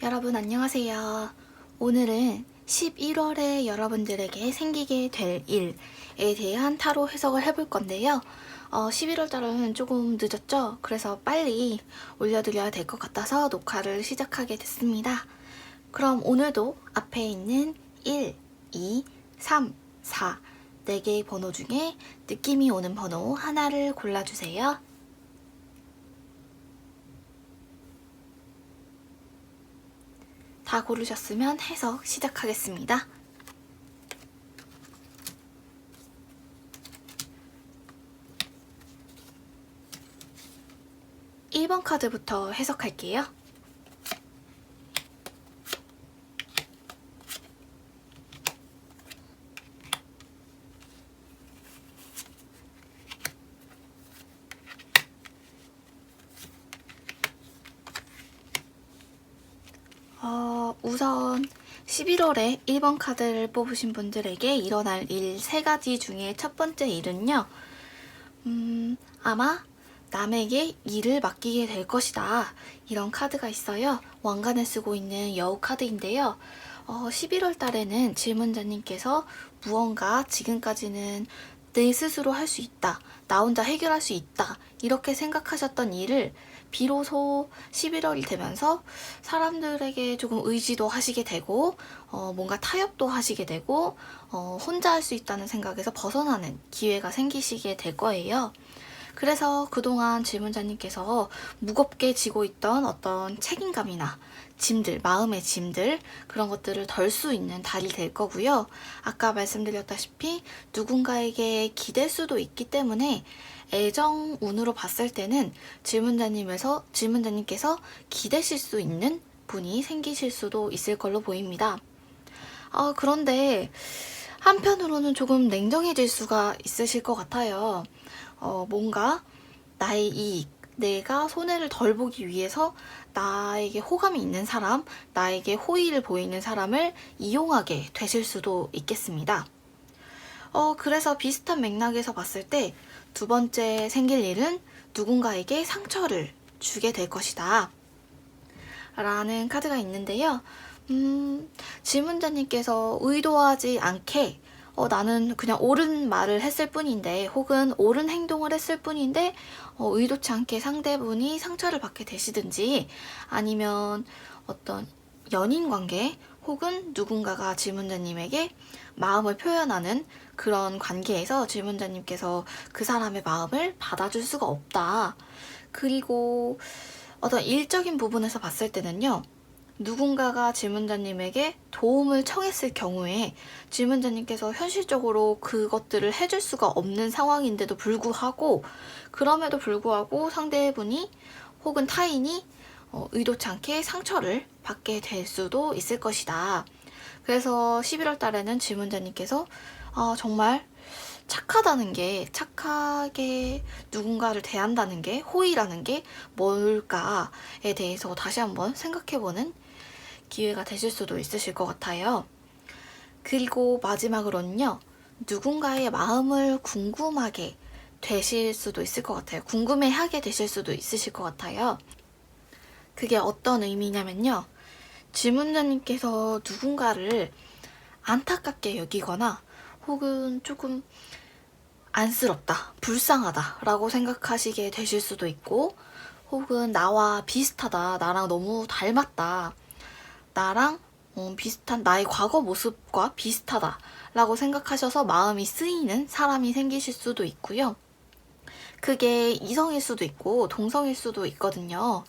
여러분 안녕하세요. 오늘은 11월에 여러분들에게 생기게 될 일에 대한 타로 해석을 해볼 건데요. 11월 달은 조금 늦었죠? 그래서 빨리 올려드려야 될 것 같아서 녹화를 시작하게 됐습니다. 그럼 오늘도 앞에 있는 1, 2, 3, 4, 4개의 번호 중에 느낌이 오는 번호 하나를 골라주세요. 다 고르셨으면 해석 시작하겠습니다. 1번 카드부터 해석할게요. 우선 11월에 1번 카드를 뽑으신 분들에게 일어날 일 3가지 중에 첫 번째 일은요. 아마 남에게 일을 맡기게 될 것이다. 이런 카드가 있어요. 왕관을 쓰고 있는 여우 카드인데요. 11월 달에는 질문자님께서 무언가 지금까지는 내 스스로 할 수 있다. 나 혼자 해결할 수 있다. 이렇게 생각하셨던 일을 비로소 11월이 되면서 사람들에게 조금 의지도 하시게 되고 뭔가 타협도 하시게 되고 혼자 할 수 있다는 생각에서 벗어나는 기회가 생기시게 될 거예요. 그래서 그동안 질문자님께서 무겁게 지고 있던 어떤 책임감이나 짐들, 마음의 짐들 그런 것들을 덜 수 있는 달이 될 거고요. 아까 말씀드렸다시피 누군가에게 기댈 수도 있기 때문에 애정 운으로 봤을 때는 질문자님께서 기대실 수 있는 분이 생기실 수도 있을 걸로 보입니다. 그런데 한편으로는 조금 냉정해질 수가 있으실 것 같아요. 뭔가 나의 이익, 내가 손해를 덜 보기 위해서 나에게 호감이 있는 사람, 나에게 호의를 보이는 사람을 이용하게 되실 수도 있겠습니다. 그래서 비슷한 맥락에서 봤을 때 두 번째 생길 일은 누군가에게 상처를 주게 될 것이다. 라는 카드가 있는데요. 질문자님께서 의도하지 않게 나는 그냥 옳은 말을 했을 뿐인데 혹은 옳은 행동을 했을 뿐인데 의도치 않게 상대분이 상처를 받게 되시든지 아니면 어떤 연인 관계 혹은 누군가가 질문자님에게 마음을 표현하는 그런 관계에서 질문자님께서 그 사람의 마음을 받아줄 수가 없다. 그리고 어떤 일적인 부분에서 봤을 때는요. 누군가가 질문자님에게 도움을 청했을 경우에 질문자님께서 현실적으로 그것들을 해줄 수가 없는 상황인데도 불구하고 그럼에도 불구하고 상대분이 혹은 타인이 의도치 않게 상처를 받게 될 수도 있을 것이다. 그래서 11월 달에는 질문자님께서 정말 착하다는 게, 착하게 누군가를 대한다는 게, 호의라는 게 뭘까에 대해서 다시 한번 생각해보는 기회가 되실 수도 있으실 것 같아요. 그리고 마지막으로는요, 누군가의 마음을 궁금하게 되실 수도 있을 것 같아요. 궁금해하게 되실 수도 있으실 것 같아요. 그게 어떤 의미냐면요, 질문자님께서 누군가를 안타깝게 여기거나 혹은 조금 안쓰럽다, 불쌍하다 라고 생각하시게 되실 수도 있고 혹은 나와 비슷하다, 나랑 너무 닮았다, 나랑 비슷한 나의 과거 모습과 비슷하다 라고 생각하셔서 마음이 쓰이는 사람이 생기실 수도 있고요. 그게 이성일 수도 있고 동성일 수도 있거든요.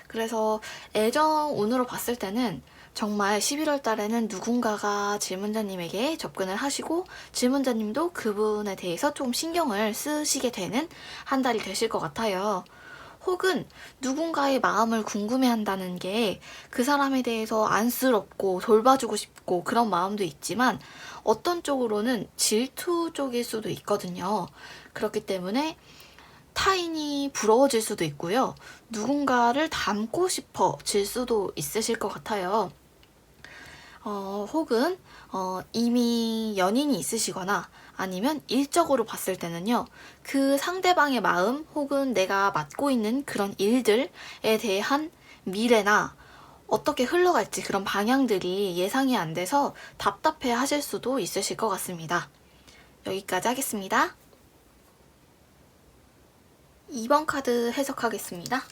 그래서 애정 운으로 봤을 때는 정말 11월 달에는 누군가가 질문자님에게 접근을 하시고 질문자님도 그분에 대해서 좀 신경을 쓰시게 되는 한 달이 되실 것 같아요. 혹은 누군가의 마음을 궁금해한다는 게 그 사람에 대해서 안쓰럽고 돌봐주고 싶고 그런 마음도 있지만 어떤 쪽으로는 질투 쪽일 수도 있거든요. 그렇기 때문에 타인이 부러워질 수도 있고요. 누군가를 닮고 싶어질 수도 있으실 것 같아요. 혹은 이미 연인이 있으시거나 아니면 일적으로 봤을 때는요, 그 상대방의 마음 혹은 내가 맡고 있는 그런 일들에 대한 미래나 어떻게 흘러갈지 그런 방향들이 예상이 안 돼서 답답해 하실 수도 있으실 것 같습니다. 여기까지 하겠습니다. 2번 카드 해석하겠습니다.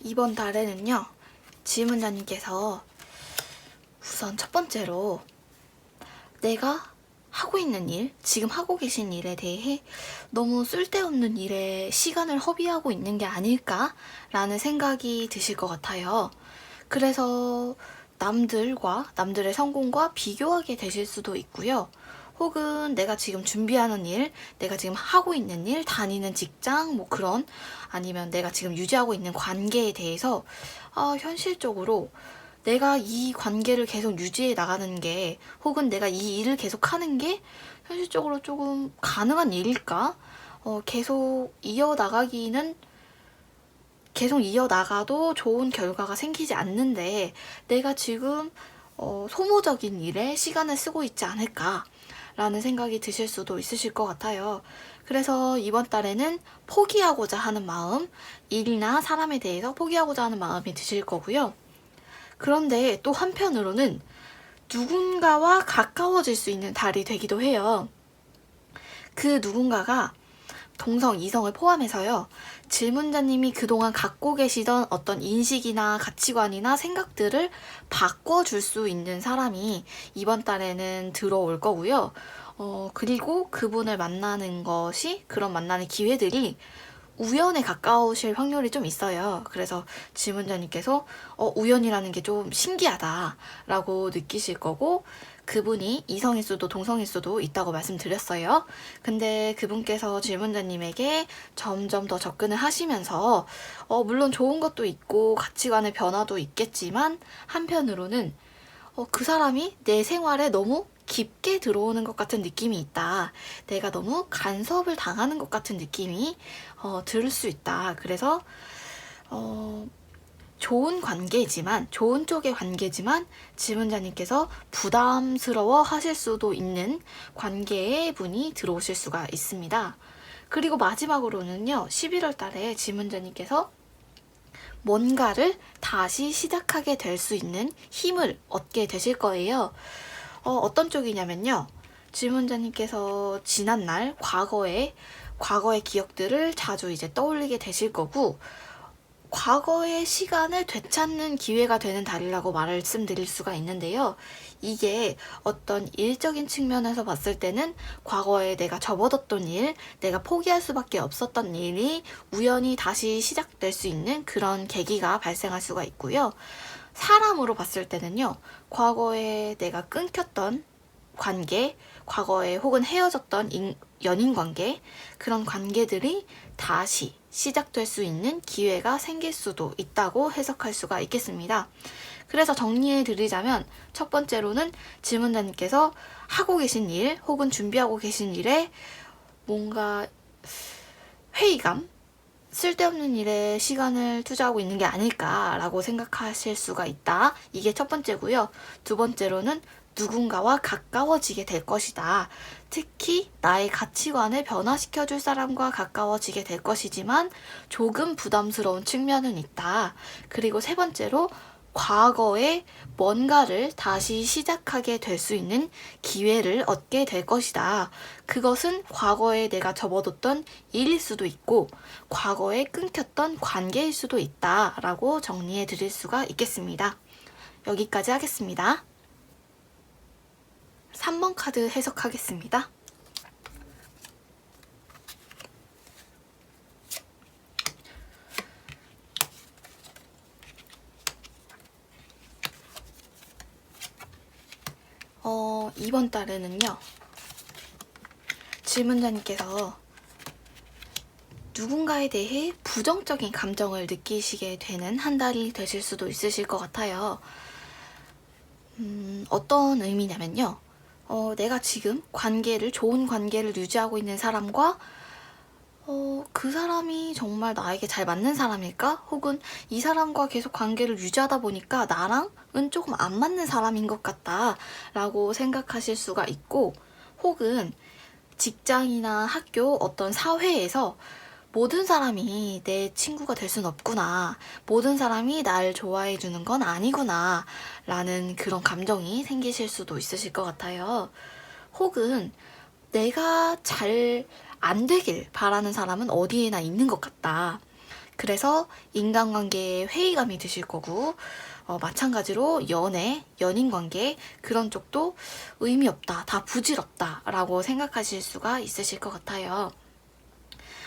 2번 달에는요, 질문자님께서 우선 첫 번째로 내가 하고 있는 일, 지금 하고 계신 일에 대해 너무 쓸데없는 일에 시간을 허비하고 있는 게 아닐까라는 생각이 드실 것 같아요. 그래서 남들의 성공과 비교하게 되실 수도 있고요. 혹은 내가 지금 준비하는 일, 내가 지금 하고 있는 일, 다니는 직장, 뭐 그런, 아니면 내가 지금 유지하고 있는 관계에 대해서 현실적으로 내가 이 관계를 계속 유지해 나가는 게, 혹은 내가 이 일을 계속 하는 게 현실적으로 조금 가능한 일일까? 계속 이어나가도 좋은 결과가 생기지 않는데 내가 지금 소모적인 일에 시간을 쓰고 있지 않을까 라는 생각이 드실 수도 있으실 것 같아요. 그래서 이번 달에는 포기하고자 하는 마음, 일이나 사람에 대해서 포기하고자 하는 마음이 드실 거고요. 그런데 또 한편으로는 누군가와 가까워질 수 있는 달이 되기도 해요. 그 누군가가 동성, 이성을 포함해서요. 질문자님이 그동안 갖고 계시던 어떤 인식이나 가치관이나 생각들을 바꿔줄 수 있는 사람이 이번 달에는 들어올 거고요. 그리고 그분을 만나는 그런 만나는 기회들이 우연에 가까우실 확률이 좀 있어요. 그래서 질문자님께서 우연이라는 게 좀 신기하다라고 느끼실 거고, 그분이 이성일 수도 동성일 수도 있다고 말씀드렸어요. 근데 그분께서 질문자님에게 점점 더 접근을 하시면서 물론 좋은 것도 있고 가치관의 변화도 있겠지만, 한편으로는 그 사람이 내 생활에 너무 깊게 들어오는 것 같은 느낌이 있다. 내가 너무 간섭을 당하는 것 같은 느낌이 들을 수 있다. 그래서 좋은 쪽의 관계지만 질문자님께서 부담스러워 하실 수도 있는 관계의 분이 들어오실 수가 있습니다. 그리고 마지막으로는요, 11월 달에 질문자님께서 뭔가를 다시 시작하게 될 수 있는 힘을 얻게 되실 거예요. 어떤 쪽이냐면요. 질문자님께서 지난날 과거의 기억들을 자주 이제 떠올리게 되실 거고, 과거의 시간을 되찾는 기회가 되는 달이라고 말씀드릴 수가 있는데요. 이게 어떤 일적인 측면에서 봤을 때는 과거에 내가 접어뒀던 일, 내가 포기할 수밖에 없었던 일이 우연히 다시 시작될 수 있는 그런 계기가 발생할 수가 있고요. 사람으로 봤을 때는요, 과거에 내가 끊겼던 관계, 과거에 혹은 헤어졌던 연인 관계, 그런 관계들이 다시 시작될 수 있는 기회가 생길 수도 있다고 해석할 수가 있겠습니다. 그래서 정리해 드리자면, 첫 번째로는 질문자님께서 하고 계신 일 혹은 준비하고 계신 일에 뭔가 회의감, 쓸데없는 일에 시간을 투자하고 있는 게 아닐까라고 생각하실 수가 있다. 이게 첫 번째고요. 두 번째로는 누군가와 가까워지게 될 것이다. 특히 나의 가치관을 변화시켜줄 사람과 가까워지게 될 것이지만 조금 부담스러운 측면은 있다. 그리고 세 번째로 과거에 뭔가를 다시 시작하게 될 수 있는 기회를 얻게 될 것이다. 그것은 과거에 내가 접어뒀던 일일 수도 있고 과거에 끊겼던 관계일 수도 있다 라고 정리해 드릴 수가 있겠습니다. 여기까지 하겠습니다. 3번 카드 해석하겠습니다. 이번 달에는요, 질문자님께서 누군가에 대해 부정적인 감정을 느끼시게 되는 한 달이 되실 수도 있으실 것 같아요. 어떤 의미냐면요, 내가 지금 좋은 관계를 유지하고 있는 사람과 그 사람이 정말 나에게 잘 맞는 사람일까? 혹은 이 사람과 계속 관계를 유지하다 보니까 나랑은 조금 안 맞는 사람인 것 같다 라고 생각하실 수가 있고, 혹은 직장이나 학교 어떤 사회에서 모든 사람이 내 친구가 될 순 없구나. 모든 사람이 날 좋아해 주는 건 아니구나. 라는 그런 감정이 생기실 수도 있으실 것 같아요. 혹은 내가 잘 안 되길 바라는 사람은 어디에나 있는 것 같다. 그래서 인간관계에 회의감이 드실 거고, 마찬가지로 연인 관계, 그런 쪽도 의미 없다, 다 부질없다 라고 생각하실 수가 있으실 것 같아요.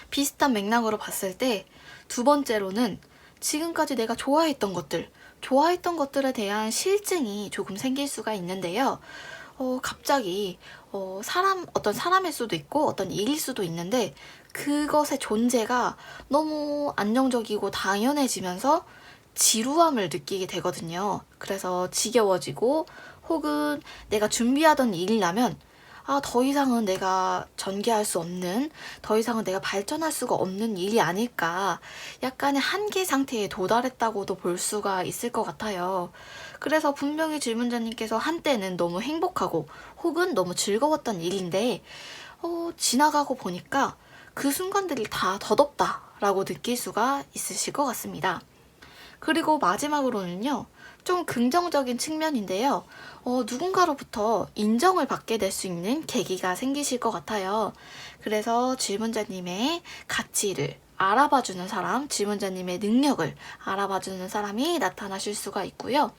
비슷한 맥락으로 봤을 때 두 번째로는 지금까지 내가 좋아했던 것들에 대한 실증이 조금 생길 수가 있는데요. 갑자기 어떤 사람일 수도 있고 어떤 일일 수도 있는데 그것의 존재가 너무 안정적이고 당연해지면서 지루함을 느끼게 되거든요. 그래서 지겨워지고, 혹은 내가 준비하던 일이라면 더 이상은 내가 전개할 수 없는, 더 이상은 내가 발전할 수가 없는 일이 아닐까, 약간의 한계 상태에 도달했다고도 볼 수가 있을 것 같아요. 그래서 분명히 질문자님께서 한때는 너무 행복하고 혹은 너무 즐거웠던 일인데 지나가고 보니까 그 순간들이 다 덧없다라고 느낄 수가 있으실 것 같습니다. 그리고 마지막으로는요, 좀 긍정적인 측면인데요. 누군가로부터 인정을 받게 될 수 있는 계기가 생기실 것 같아요. 그래서 질문자님의 가치를 알아봐주는 사람, 질문자님의 능력을 알아봐주는 사람이 나타나실 수가 있고요.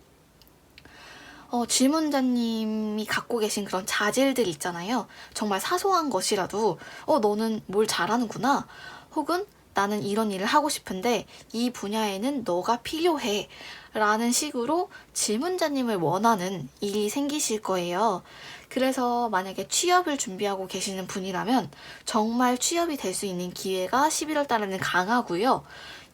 질문자님이 갖고 계신 그런 자질들 있잖아요. 정말 사소한 것이라도, 너는 뭘 잘하는구나. 혹은 나는 이런 일을 하고 싶은데 이 분야에는 너가 필요해. 라는 식으로 질문자님을 원하는 일이 생기실 거예요. 그래서 만약에 취업을 준비하고 계시는 분이라면 정말 취업이 될 수 있는 기회가 11월 달에는 강하고요.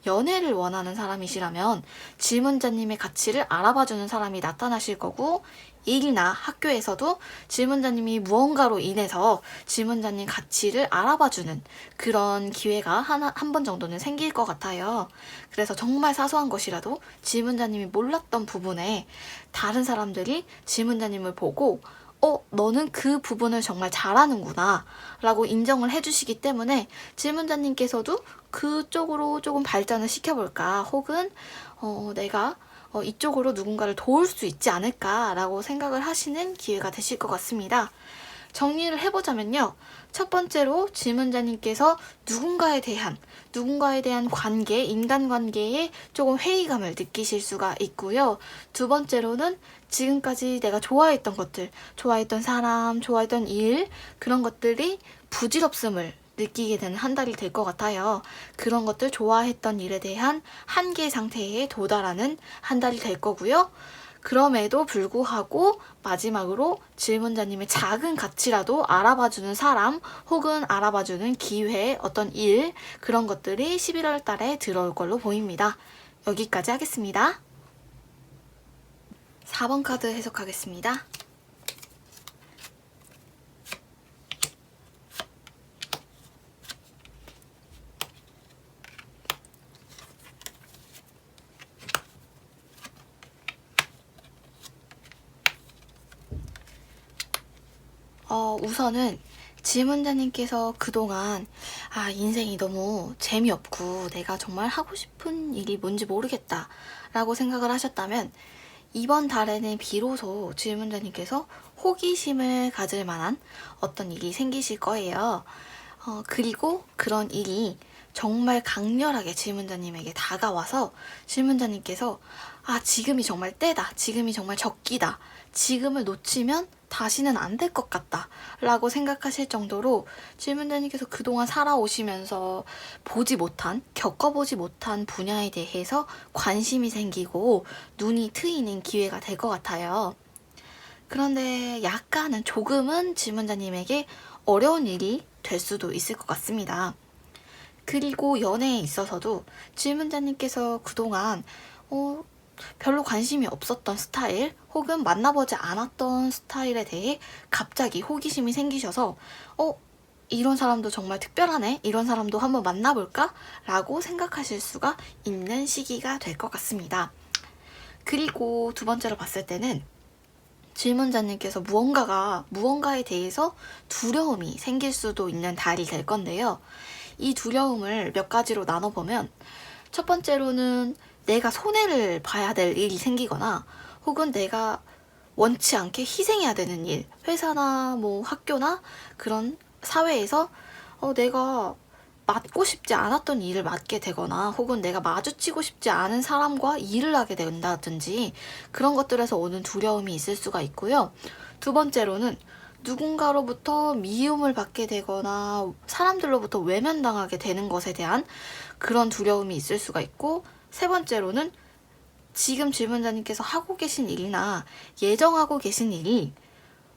연애를 원하는 사람이시라면 질문자님의 가치를 알아봐주는 사람이 나타나실 거고, 일이나 학교에서도 질문자님이 무언가로 인해서 질문자님 가치를 알아봐주는 그런 기회가 한 번 정도는 생길 것 같아요. 그래서 정말 사소한 것이라도 질문자님이 몰랐던 부분에 다른 사람들이 질문자님을 보고 너는 그 부분을 정말 잘하는구나 라고 인정을 해주시기 때문에 질문자님께서도 그쪽으로 조금 발전을 시켜볼까, 혹은 내가 이쪽으로 누군가를 도울 수 있지 않을까 라고 생각을 하시는 기회가 되실 것 같습니다. 정리를 해보자면요. 첫 번째로 질문자님께서 누군가에 대한 관계, 인간관계에 조금 회의감을 느끼실 수가 있고요. 두 번째로는 지금까지 내가 좋아했던 것들, 좋아했던 사람, 좋아했던 일, 그런 것들이 부질없음을 느끼게 되는 한 달이 될 것 같아요. 그런 것들, 좋아했던 일에 대한 한계 상태에 도달하는 한 달이 될 거고요. 그럼에도 불구하고 마지막으로 질문자님의 작은 가치라도 알아봐주는 사람, 혹은 알아봐주는 기회, 어떤 일, 그런 것들이 11월 달에 들어올 걸로 보입니다. 여기까지 하겠습니다. 4번 카드 해석하겠습니다. 우선은 질문자님께서 그동안 인생이 너무 재미없고 내가 정말 하고 싶은 일이 뭔지 모르겠다 라고 생각을 하셨다면, 이번 달에는 비로소 질문자님께서 호기심을 가질 만한 어떤 일이 생기실 거예요. 그리고 그런 일이 정말 강렬하게 질문자님에게 다가와서 질문자님께서 지금이 정말 때다. 지금이 정말 적기다. 지금을 놓치면 다시는 안 될 것 같다 라고 생각하실 정도로 질문자님께서 그동안 살아오시면서 겪어보지 못한 분야에 대해서 관심이 생기고 눈이 트이는 기회가 될 것 같아요. 그런데 조금은 질문자님에게 어려운 일이 될 수도 있을 것 같습니다. 그리고 연애에 있어서도 질문자님께서 그동안 별로 관심이 없었던 스타일, 혹은 만나보지 않았던 스타일에 대해 갑자기 호기심이 생기셔서 이런 사람도 정말 특별하네, 이런 사람도 한번 만나볼까? 라고 생각하실 수가 있는 시기가 될 것 같습니다. 그리고 두 번째로 봤을 때는 질문자님께서 무언가에 대해서 두려움이 생길 수도 있는 달이 될 건데요. 이 두려움을 몇 가지로 나눠보면, 첫 번째로는 내가 손해를 봐야 될 일이 생기거나, 혹은 내가 원치 않게 희생해야 되는 일, 회사나 뭐 학교나 그런 사회에서 내가 맡고 싶지 않았던 일을 맡게 되거나, 혹은 내가 마주치고 싶지 않은 사람과 일을 하게 된다든지, 그런 것들에서 오는 두려움이 있을 수가 있고요. 두 번째로는 누군가로부터 미움을 받게 되거나 사람들로부터 외면당하게 되는 것에 대한 그런 두려움이 있을 수가 있고, 세 번째로는 지금 질문자님께서 하고 계신 일이나 예정하고 계신 일이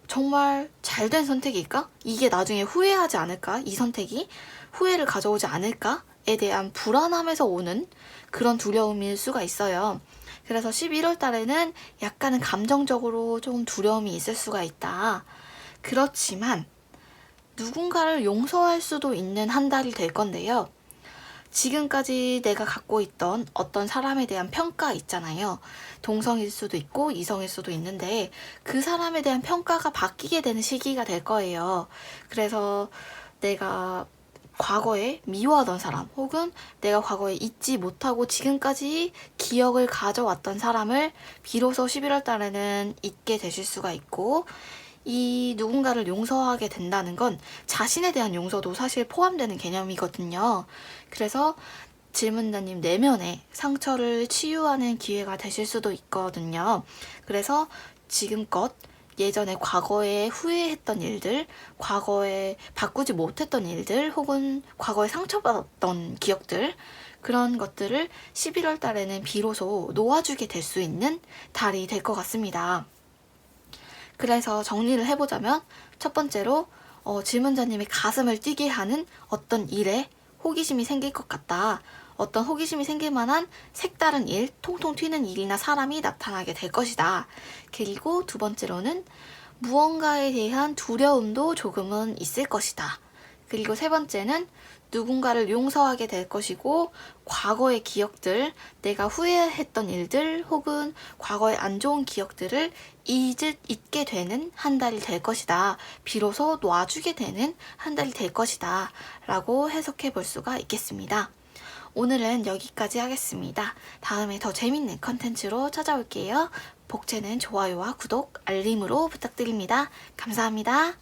정말 잘된 선택일까? 이게 나중에 후회하지 않을까? 이 선택이 후회를 가져오지 않을까에 대한 불안함에서 오는 그런 두려움일 수가 있어요. 그래서 11월 달에는 약간은 감정적으로 조금 두려움이 있을 수가 있다. 그렇지만 누군가를 용서할 수도 있는 한 달이 될 건데요. 지금까지 내가 갖고 있던 어떤 사람에 대한 평가 있잖아요. 동성일 수도 있고 이성일 수도 있는데, 그 사람에 대한 평가가 바뀌게 되는 시기가 될 거예요. 그래서 내가 과거에 미워하던 사람, 혹은 내가 과거에 잊지 못하고 지금까지 기억을 가져왔던 사람을 비로소 11월 달에는 잊게 되실 수가 있고, 이 누군가를 용서하게 된다는 건 자신에 대한 용서도 사실 포함되는 개념이거든요. 그래서 질문자님 내면의 상처를 치유하는 기회가 되실 수도 있거든요. 그래서 지금껏 예전에 과거에 후회했던 일들, 과거에 바꾸지 못했던 일들, 혹은 과거에 상처받았던 기억들, 그런 것들을 11월 달에는 비로소 놓아주게 될 수 있는 달이 될 것 같습니다. 그래서 정리를 해보자면, 첫 번째로 질문자님의 가슴을 뛰게 하는 어떤 일에 호기심이 생길 것 같다. 어떤 호기심이 생길 만한 색다른 일, 통통 튀는 일이나 사람이 나타나게 될 것이다. 그리고 두 번째로는 무언가에 대한 두려움도 조금은 있을 것이다. 그리고 세 번째는 누군가를 용서하게 될 것이고, 과거의 기억들, 내가 후회했던 일들, 혹은 과거의 안 좋은 기억들을 잊게 되는 한 달이 될 것이다. 비로소 놔주게 되는 한 달이 될 것이다. 라고 해석해 볼 수가 있겠습니다. 오늘은 여기까지 하겠습니다. 다음에 더 재밌는 컨텐츠로 찾아올게요. 복채는 좋아요와 구독, 알림으로 부탁드립니다. 감사합니다.